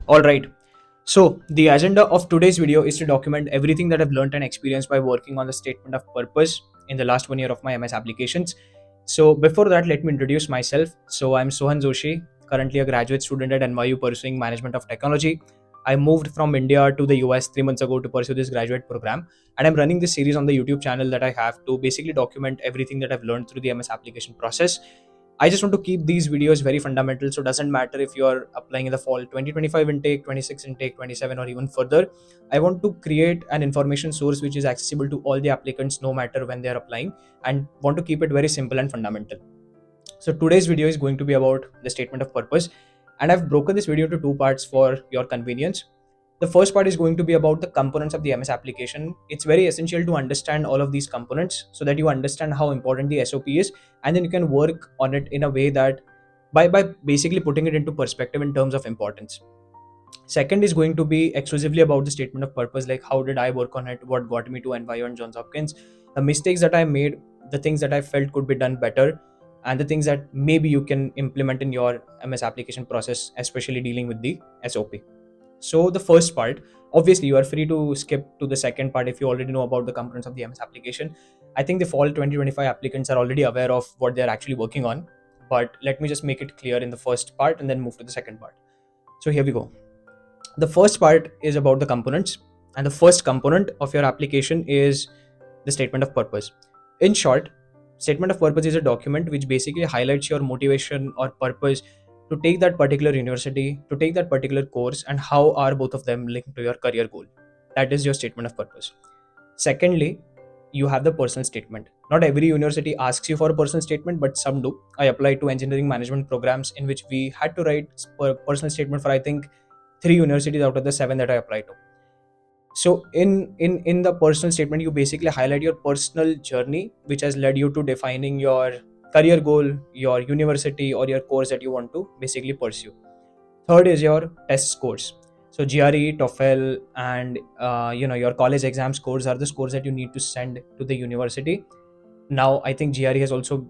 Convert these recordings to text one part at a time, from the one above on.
All right. So, the agenda of today's video is to document everything that I've learned and experienced by working on the statement of purpose in the last 1 year of my MS applications. So, before that, let me introduce myself. So, I'm Sohan Joshi, currently a graduate student at NYU pursuing management of technology. I moved from India to the US 3 months ago to pursue this graduate program, and I'm running this series on the YouTube channel that I have to basically document everything that I've learned through the MS application process. I just want to keep these videos very fundamental. So it doesn't matter if you're applying in the fall 2025 intake, 26 intake, 27, or even further. I want to create an information source which is accessible to all the applicants no matter when they're applying, and want to keep it very simple and fundamental. So today's video is going to be about the statement of purpose, and I've broken this video into two parts for your convenience. The first part is going to be about the components of the MS application. It's very essential to understand all of these components so that you understand how important the SOP is, and then you can work on it in a way that by basically putting it into perspective in terms of importance. Second is going to be exclusively about the statement of purpose, like how did I work on it, what got me to NYU and Johns Hopkins, the mistakes that I made, the things that I felt could be done better, and the things that maybe you can implement in your MS application process, especially dealing with the SOP. So the first part, obviously you are free to skip to the second part if you already know about the components of the MS application. I think the fall 2025 applicants are already aware of what they're actually working on, but let me just make it clear in the first part and then move to the second part. So here we go. The first part is about the components, and the first component of your application is the statement of purpose. In short, statement of purpose is a document which basically highlights your motivation or purpose to take that particular university, to take that particular course, and how are both of them linked to your career goal. That is your statement of purpose. Secondly, you have the personal statement. Not every university asks you for a personal statement, but some do. I applied to engineering management programs in which we had to write personal statement for, I think, three universities out of the seven that I applied to. So in the personal statement, you basically highlight your personal journey, which has led you to defining your career goal, your university, or your course that you want to basically pursue. Third is your test scores. So GRE, TOEFL, and your college exam scores are the scores that you need to send to the university. Now I think GRE has also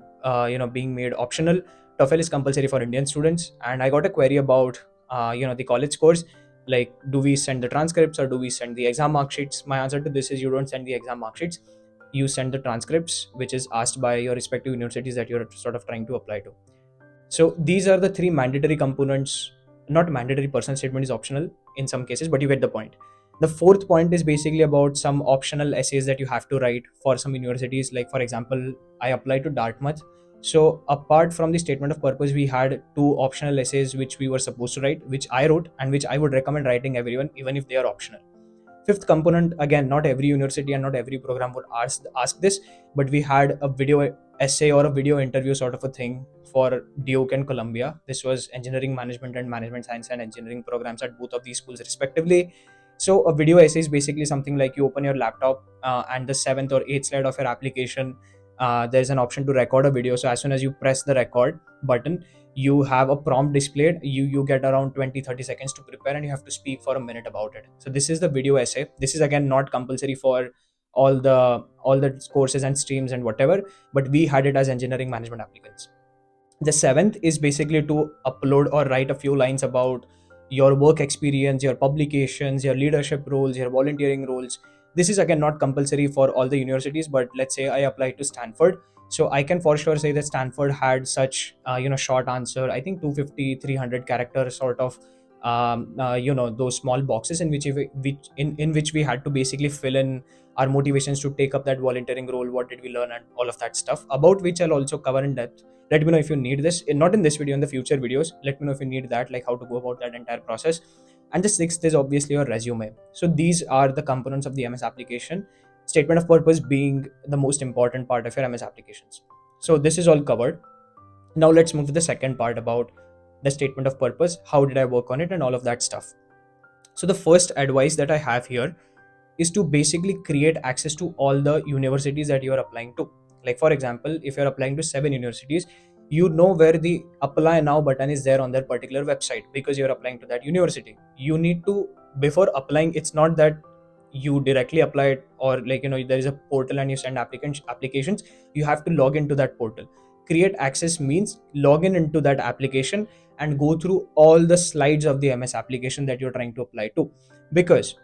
being made optional. TOEFL is compulsory for Indian students, and I got a query about the college scores, like do we send the transcripts or do we send the exam mark sheets. My answer to this is you don't send the exam mark sheets, you send the transcripts, which is asked by your respective universities that you're sort of trying to apply to. So these are the three mandatory components. Not mandatory, personal statement is optional in some cases, but you get the point. The fourth point is basically about some optional essays that you have to write for some universities. Like, for example, I applied to Dartmouth. So apart from the statement of purpose, we had two optional essays which we were supposed to write, which I wrote and which I would recommend writing everyone, even if they are optional. Fifth component, again, not every university and not every program would ask this, but we had a video essay or a video interview sort of a thing for Duke and Columbia. This was engineering management and management science and engineering programs at both of these schools respectively. So a video essay is basically something like you open your laptop and the seventh or eighth slide of your application, there's an option to record a video. So as soon as you press the record button, you have a prompt displayed. You get around 20-30 seconds to prepare, and you have to speak for a minute about it. So this is the video essay. This is again not compulsory for all the courses and streams and whatever, but we had it as engineering management applicants. The seventh is basically to upload or write a few lines about your work experience, your publications, your leadership roles, your volunteering roles. This is again not compulsory for all the universities, but let's say I applied to Stanford, so I can for sure say that Stanford had such short answer, I think 250 300 characters sort of those small boxes in which we had to basically fill in our motivations to take up that volunteering role, what did we learn, and all of that stuff, about which I'll also cover in depth. Let me know if you need this, not in this video, in the future videos. Let me know if you need that, like how to go about that entire process. And the sixth is obviously your resume. So these are the components of the MS application, statement of purpose being the most important part of your MS applications. So this is all covered. Now let's move to the second part about the statement of purpose, how did I work on it, and all of that stuff. So the first advice that I have here is to basically create access to all the universities that you are applying to. Like, for example, if you're applying to 7 universities, you know where the apply now button is there on that particular website because you're applying to that university. You need to, before applying, it's not that you directly apply it, or there is a portal and you send applications. You have to log into that portal. Create access means log in into that application and go through all the slides of the MS application that you're trying to apply to, because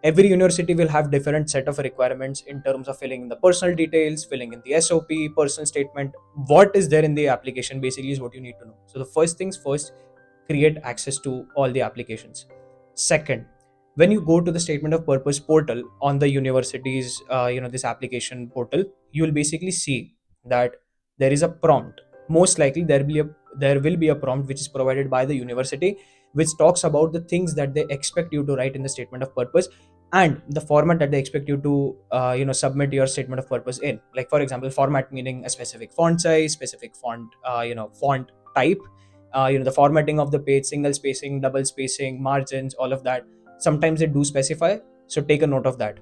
every university will have different set of requirements in terms of filling in the personal details, filling in the SOP, personal statement. What is there in the application basically is what you need to know. So the first things first, create access to all the applications. Second, when you go to the statement of purpose portal on the university's this application portal, you will basically see that there is a prompt. Most likely there will be a prompt which is provided by the university, which talks about the things that they expect you to write in the statement of purpose, and the format that they expect you to submit your statement of purpose in. Like for example, format meaning a specific font size, specific font type, the formatting of the page, single spacing, double spacing, margins, all of that. Sometimes they do specify, so take a note of that.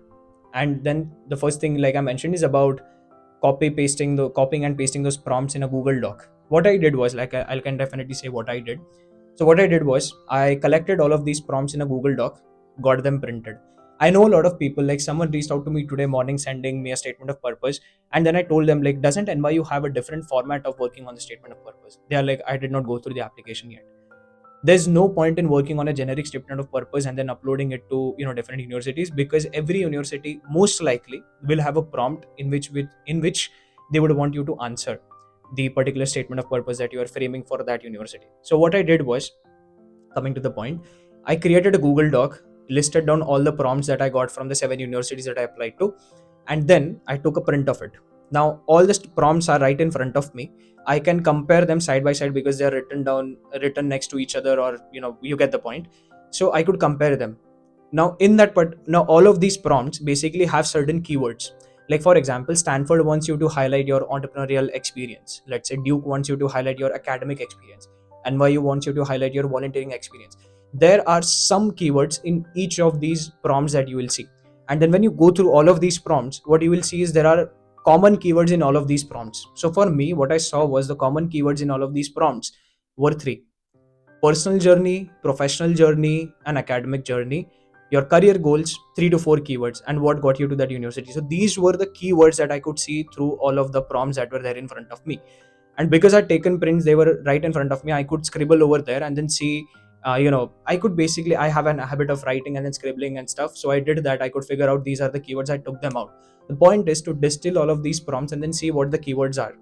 And then the first thing, like I mentioned, is about copying and pasting those prompts in a Google Doc. What I did was, like, I can definitely say what I did. So what I did was, I collected all of these prompts in a Google Doc, got them printed. I know a lot of people, like someone reached out to me today morning sending me a statement of purpose, and then I told them, like, doesn't NYU have a different format of working on the statement of purpose? They are like, I did not go through the application yet. There's no point in working on a generic statement of purpose and then uploading it to different universities, because every university most likely will have a prompt in which they would want you to answer the particular statement of purpose that you are framing for that university. So what I did was, coming to the point, I created a Google Doc, listed down all the prompts that I got from the 7 universities that I applied to, and then I took a print of it. Now all the prompts are right in front of me. I can compare them side by side because they are written next to each other, or you get the point. So I could compare them. Now in that part, now all of these prompts basically have certain keywords. Like for example, Stanford wants you to highlight your entrepreneurial experience. Let's say Duke wants you to highlight your academic experience. NYU wants you to highlight your volunteering experience. There are some keywords in each of these prompts that you will see. And then when you go through all of these prompts, what you will see is there are common keywords in all of these prompts. So for me, what I saw was the common keywords in all of these prompts were three: personal journey, professional journey, and academic journey, your career goals, 3 to 4 keywords, and what got you to that university. So these were the keywords that I could see through all of the prompts that were there in front of me. And because I'd taken prints, they were right in front of me. I could scribble over there and then see, I could basically, I have a habit of writing and then scribbling and stuff. So I did that. I could figure out these are the keywords. I took them out. The point is to distill all of these prompts and then see what the keywords are.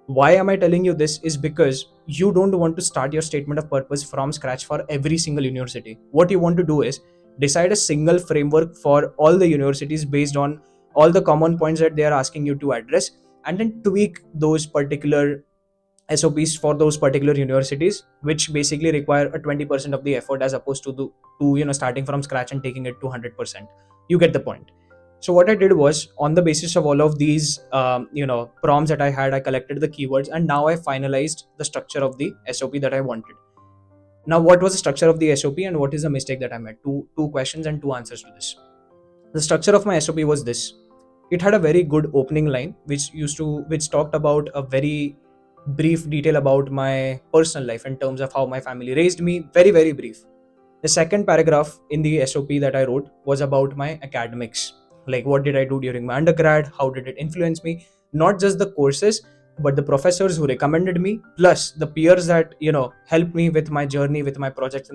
Why am I telling you this? Is because you don't want to start your statement of purpose from scratch for every single university. What you want to do is decide a single framework for all the universities based on all the common points that they are asking you to address, and then tweak those particular SOPs for those particular universities, which basically require a 20% of the effort, as opposed to starting from scratch and taking it to 100%. You get the point. So what I did was, on the basis of all of these prompts that I had, I collected the keywords, and now I finalized the structure of the SOP that I wanted. Now, what was the structure of the SOP and what is the mistake that I made? Two questions and two answers to this. The structure of my SOP was this: it had a very good opening line, which talked about a very brief detail about my personal life in terms of how my family raised me. Very, very brief. The second paragraph in the SOP that I wrote was about my academics. Like, what did I do during my undergrad? How did it influence me? Not just the courses, but the professors who recommended me, plus the peers that helped me with my journey, with my projects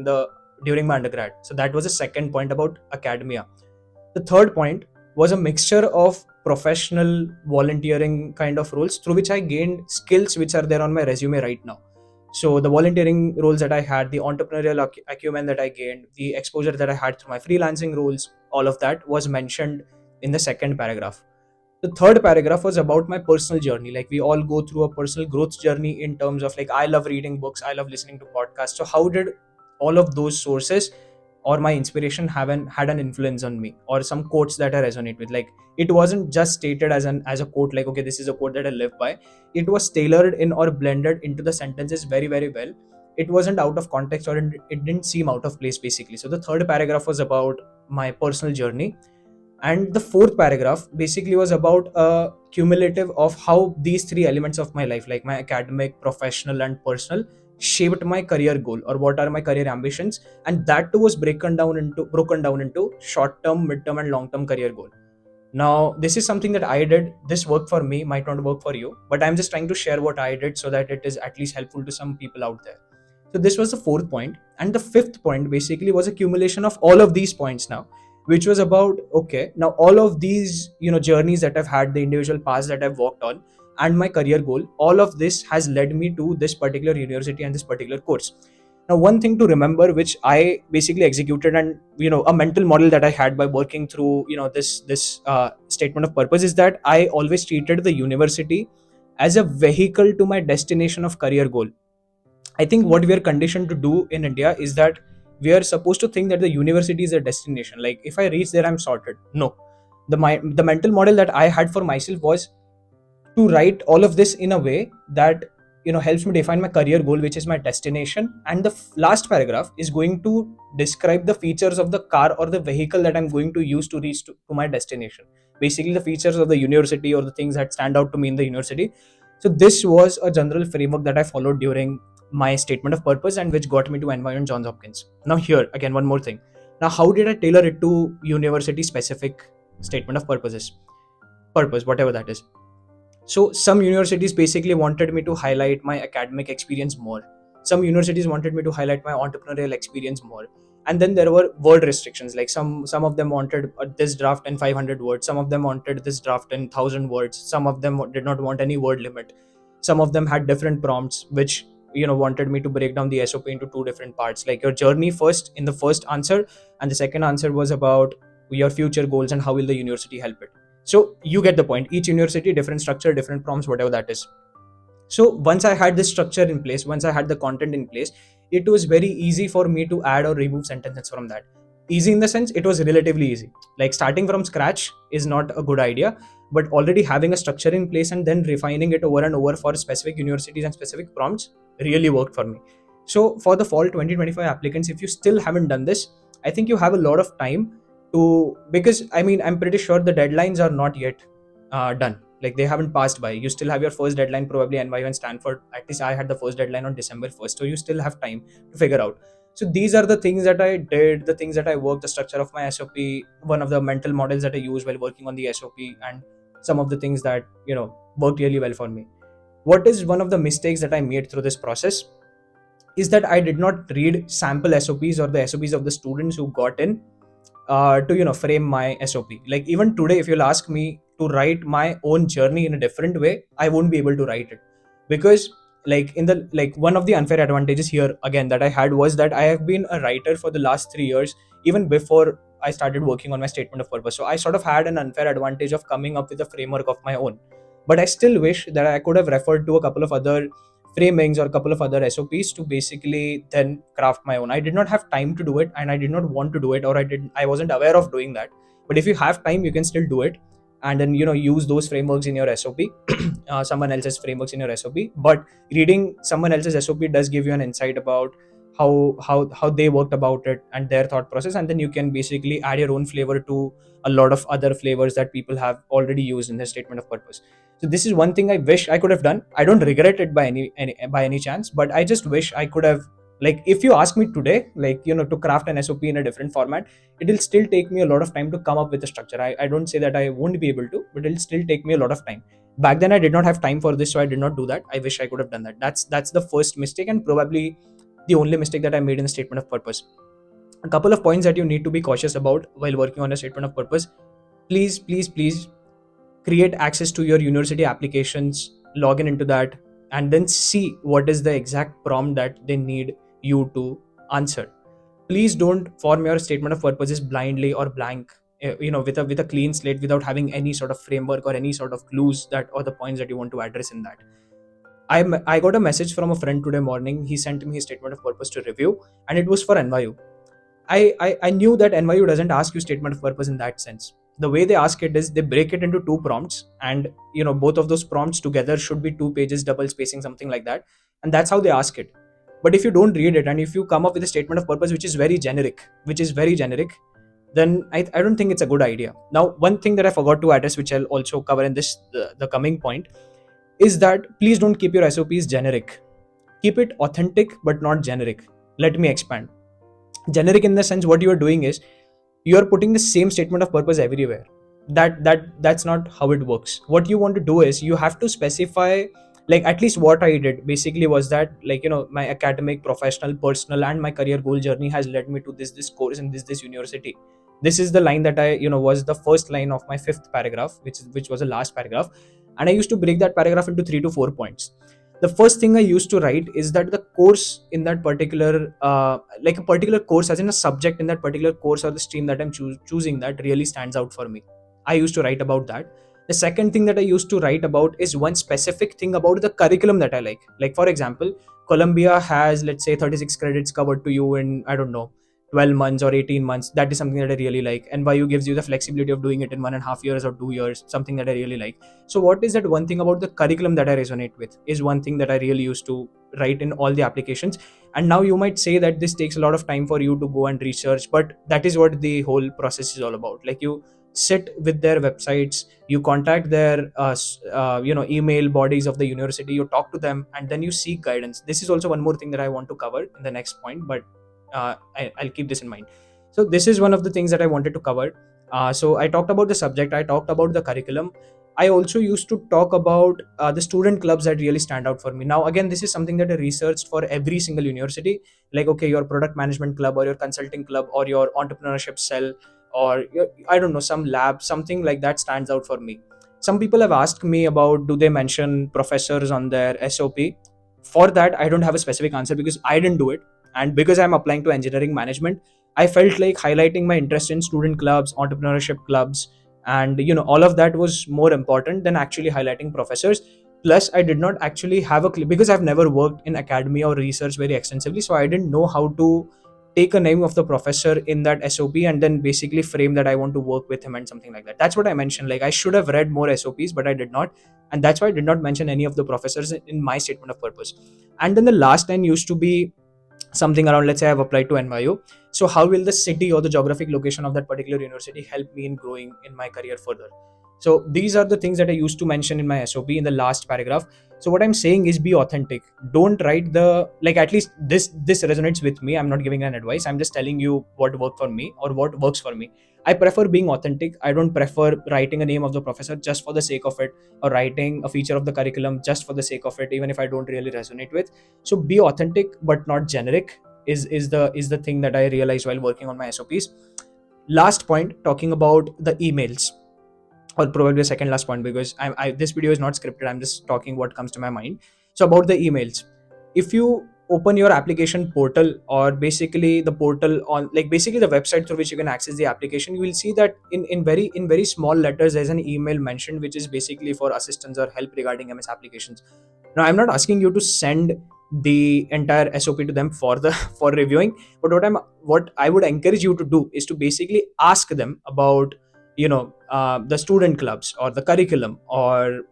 during my undergrad. So that was the second point about academia. The third point was a mixture of professional volunteering kind of roles through which I gained skills which are there on my resume right now. So the volunteering roles that I had, the entrepreneurial acumen that I gained, the exposure that I had through my freelancing roles, all of that was mentioned in the second paragraph. The third paragraph was about my personal journey. Like, we all go through a personal growth journey in terms of, like, I love reading books, I love listening to podcasts. So how did all of those sources or my inspiration had an influence on me, or some quotes that I resonate with? Like, it wasn't just stated as a quote, like, okay, this is a quote that I live by. It was tailored in or blended into the sentences very, very well. It wasn't out of context, or it didn't seem out of place, basically. So the third paragraph was about my personal journey, and the fourth paragraph basically was about a cumulative of how these three elements of my life, like my academic, professional, and personal, shaped my career goal, or what are my career ambitions. And that too was broken down into short term, mid term, and long term career goal. Now, this is something that I did. This worked for me, might not work for you, but I'm just trying to share what I did so that it is at least helpful to some people out there. So this was the fourth point, and the fifth point basically was accumulation of all of these points now, which was about, okay, now all of these journeys that I've had, the individual paths that I've walked on, and my career goal, all of this has led me to this particular university and this particular course. Now one thing to remember, which I basically executed, and a mental model that I had by working through this statement of purpose, is that I always treated the university as a vehicle to my destination of career goal. I think what we are conditioned to do in India is that we are supposed to think that the university is a destination. Like if I reach there, I'm sorted. No, the mental model that I had for myself was to write all of this in a way that helps me define my career goal, which is my destination. And the last paragraph is going to describe the features of the car or the vehicle that I'm going to use to reach to my destination. Basically, the features of the university or the things that stand out to me in the university. So this was a general framework that I followed during my statement of purpose, and which got me to NYU and Johns Hopkins. Now here again, one more thing. Now, how did I tailor it to university specific statement of purpose, whatever that is? So some universities basically wanted me to highlight my academic experience more. Some universities wanted me to highlight my entrepreneurial experience more. And then there were word restrictions. Like some of them wanted this draft in 500 words. Some of them wanted this draft in 1,000 words. Some of them did not want any word limit. Some of them had different prompts, which wanted me to break down the SOP into two different parts. Like your journey first in the first answer, and the second answer was about your future goals and how will the university help it. So you get the point. Each university, different structure, different prompts, whatever that is. So once I had this structure in place, once I had the content in place, it was very easy for me to add or remove sentences from that. Easy in the sense it was relatively easy. Like starting from scratch is not a good idea, but already having a structure in place and then refining it over and over for specific universities and specific prompts really worked for me. So for the fall 2025 applicants, if you still haven't done this, I think you have a lot of time to, because I'm pretty sure the deadlines are not yet done. Like they haven't passed by. You still have your first deadline, probably NYU and Stanford. At least I had the first deadline on December 1st. So you still have time to figure out. So these are the things that I did, the things that I worked, the structure of my SOP, one of the mental models that I used while working on the SOP, and some of the things that worked really well for me. What is one of the mistakes that I made through this process is that I did not read sample SOPs or the SOPs of the students who got in to frame my SOP. Like even today, if you'll ask me to write my own journey in a different way, I won't be able to write it, because one of the unfair advantages here again that I had was that I have been a writer for the last 3 years, even before I started working on my statement of purpose. So I sort of had an unfair advantage of coming up with a framework of my own. But I still wish that I could have referred to a couple of other framings or a couple of other SOPs to basically then craft my own. I did not have time to do it, and I did not want to do it, or I wasn't aware of doing that. But if you have time, you can still do it, and then use those frameworks in your SOP, someone else's frameworks in your SOP. But reading someone else's SOP does give you an insight about how they worked about it and their thought process, and then you can basically add your own flavor to a lot of other flavors that people have already used in their statement of purpose. So this is one thing I wish I could have done. I don't regret it by any chance, but I just wish I could have, like, if you ask me today, like, to craft an SOP in a different format, it'll still take me a lot of time to come up with a structure. I don't say that I won't be able to, but it'll still take me a lot of time. Back then I did not have time for this, so I did not do that. I wish I could have done that. That's the first mistake, and probably the only mistake that I made in the statement of purpose. A couple of points that you need to be cautious about while working on a statement of purpose. Please create access to your university applications, log into that, and then see what is the exact prompt that they need you to answer. Please don't form your statement of purposes blindly or blank, with a clean slate, without having any sort of framework or any sort of clues that, or the points that you want to address in that. I got a message from a friend today morning. He sent me his statement of purpose to review, and it was for NYU. I knew that NYU doesn't ask you statement of purpose in that sense. The way they ask it is they break it into two prompts, and both of those prompts together should be 2 pages, double spacing, something like that, and that's how they ask it. But if you don't read it, and if you come up with a statement of purpose which is very generic, then I don't think it's a good idea. Now, one thing that I forgot to address, which I'll also cover in this the coming point, is that please don't keep your SOPs generic. Keep it authentic but not generic. Let me expand. Generic in the sense, what you are doing is you are putting the same statement of purpose everywhere. That's not how it works. What you want to do is you have to specify Like, at least what I did basically was that, like, my academic, professional, personal, and my career goal journey has led me to this course in this university. This is the line that I, was the first line of my fifth paragraph, which was the last paragraph. And I used to break that paragraph into 3 to 4 points. The first thing I used to write is that the course in that particular like a particular course, as in a subject in that particular course or the stream that I'm choosing, that really stands out for me. I used to write about that. The second thing that I used to write about is one specific thing about the curriculum that I like. Like, for example, Columbia has, let's say, 36 credits covered to you in, I don't know, 12 months or 18 months. That is something that I really like. NYU gives you the flexibility of doing it in 1.5 years or 2 years, something that I really like. So what is that one thing about the curriculum that I resonate with is one thing that I really used to write in all the applications. And now you might say that this takes a lot of time for you to go and research, but that is what the whole process is all about. Like, you sit with their websites, you contact their email bodies of the university, you talk to them, and then you seek guidance. This is also one more thing that I want to cover in the next point, but I'll keep this in mind. So this is one of the things that I wanted to cover. So I talked about the subject, I talked about the curriculum. I also used to talk about the student clubs that really stand out for me. Now, again, this is something that I researched for every single university. Like, okay, your product management club or your consulting club or your entrepreneurship cell, or I don't know, some lab, something like that stands out for me. Some people have asked me about, do they mention professors on their SOP? For that, I don't have a specific answer because I didn't do it. And because I'm applying to engineering management, I felt like highlighting my interest in student clubs, entrepreneurship clubs, and all of that was more important than actually highlighting professors. Plus, I did not actually have a because I've never worked in academia or research very extensively, so I didn't know how to take a name of the professor in that SOP and then basically frame that I want to work with him and something like that. That's what I mentioned. Like, I should have read more SOPs, but I did not. And that's why I did not mention any of the professors in my statement of purpose. And then the last line used to be something around, let's say I've applied to NYU. So how will the city or the geographic location of that particular university help me in growing in my career further? So these are the things that I used to mention in my SOP in the last paragraph. So what I'm saying is, be authentic. Don't write the, like, at least this resonates with me. I'm not giving an advice. I'm just telling you what worked for me or what works for me. I prefer being authentic. I don't prefer writing a name of the professor just for the sake of it, or writing a feature of the curriculum just for the sake of it, even if I don't really resonate with. So be authentic but not generic is the thing that I realized while working on my SOPs. Last point, talking about the emails, or probably a second last point, because this video is not scripted, I'm just talking what comes to my mind. So about the emails, if you open your application portal, or basically the portal on, like, basically the website through which you can access the application, you will see that in very small letters there's an email mentioned, which is basically for assistance or help regarding MS applications. Now, I'm not asking you to send the entire SOP to them for the for reviewing, but what I would encourage you to do is to basically ask them about the student clubs or the curriculum, or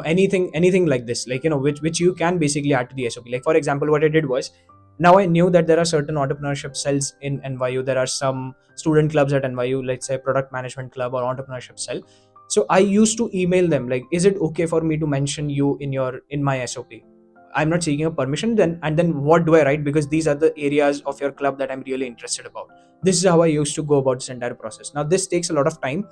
anything like this, like, which you can basically add to the SOP. Like, for example, what I did was, now I knew that there are certain entrepreneurship cells in NYU, there are some student clubs at NYU, let's say product management club or entrepreneurship cell. So I used to email them, like, is it okay for me to mention you in my SOP? I'm not seeking a permission. Then what do I write? Because these are the areas of your club that I'm really interested about. This is how I used to go about this entire process. Now, this takes a lot of time,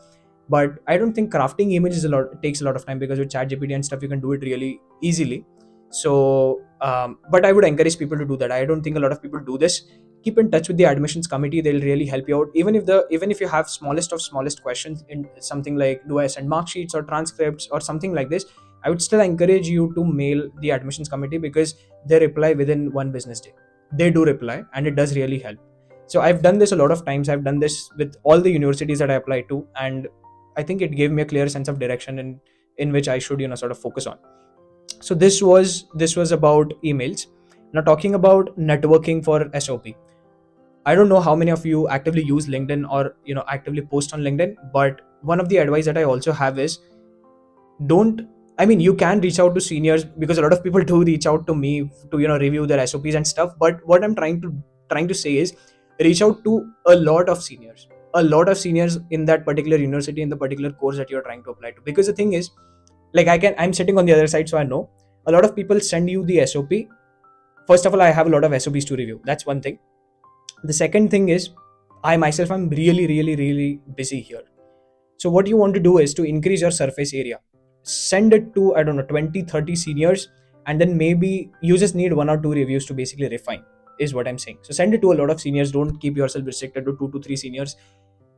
but I don't think crafting images takes a lot of time, because with ChatGPT and stuff you can do it really easily. So but I would encourage people to do that. I don't think a lot of people do this. Keep in touch with the admissions committee, they'll really help you out. Even if you have smallest questions in something like, do I send mark sheets or transcripts or something like this, I would still encourage you to mail the admissions committee, because they reply within 1 business day. They do reply, and it does really help. So I've done this a lot of times. I've done this with all the universities that I apply to, and I think it gave me a clear sense of direction in which I should sort of focus on. So this was about emails. Now, talking about networking for SOP. I don't know how many of you actively use LinkedIn or actively post on LinkedIn, but one of the advice that I also have is, don't I mean, you can reach out to seniors, because a lot of people do reach out to me to review their SOPs and stuff. But what I'm trying to say is, reach out to a lot of seniors in that particular university, in the particular course that you're trying to apply to. Because the thing is, like, I'm sitting on the other side, so I know a lot of people send you the SOP. First of all, I have a lot of SOPs to review. That's one thing. The second thing is, I myself am really, really, really busy here. So what you want to do is to increase your surface area. send it to, I don't know, 20-30 seniors, and then maybe you just need 1 or 2 reviews to basically refine, is what I'm saying. So send it to a lot of seniors. Don't keep yourself restricted to 2 to 3 seniors.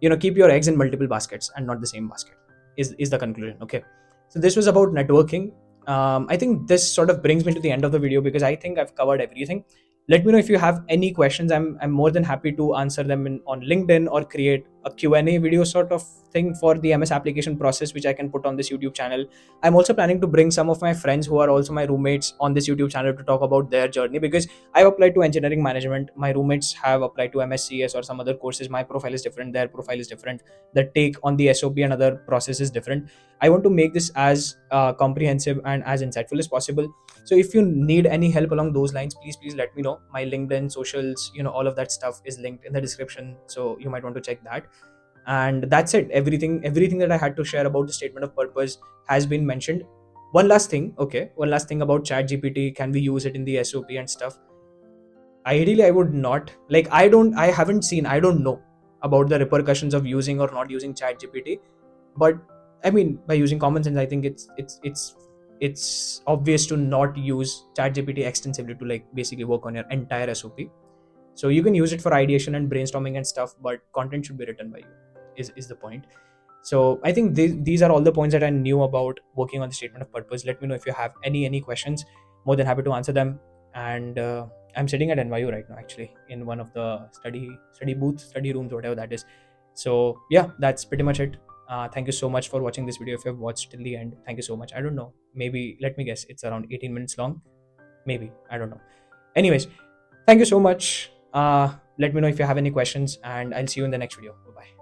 Keep your eggs in multiple baskets and not the same basket, is the conclusion. Okay, so this was about networking. I think this sort of brings me to the end of the video, because I think I've covered everything. Let me know if you have any questions. I'm more than happy to answer them on LinkedIn, or create a Q&A video sort of thing for the MS application process, which I can put on this YouTube channel. I'm also planning to bring some of my friends who are also my roommates on this YouTube channel to talk about their journey, because I've applied to engineering management. My roommates have applied to MSCS or some other courses. My profile is different. Their profile is different. The take on the SOP and other process is different. I want to make this as comprehensive and as insightful as possible. So if you need any help along those lines, please let me know. My LinkedIn, socials, all of that stuff is linked in the description. So you might want to check that. And that's it. Everything that I had to share about the statement of purpose has been mentioned. One last thing, okay, one last thing about chat GPT. Can we use it in the SOP and stuff? Ideally, I would not. Like, I haven't seen, I don't know about the repercussions of using or not using chat GPT. But I mean, by using common sense, I think it's obvious to not use chat GPT extensively to like basically work on your entire SOP. So you can use it for ideation and brainstorming and stuff, but content should be written by you, is the point. So I think these are all the points that I knew about working on the statement of purpose. Let me know if you have any questions. More than happy to answer them. And I'm sitting at NYU right now, actually, in one of the study booths, study rooms, whatever that is. So yeah, that's pretty much it. Thank you so much for watching this video. If you have watched till the end, thank you so much. I don't know, maybe, let me guess, it's around 18 minutes long, maybe, I don't know. Anyways, thank you so much. Let me know if you have any questions, and I'll see you in the next video. Bye bye.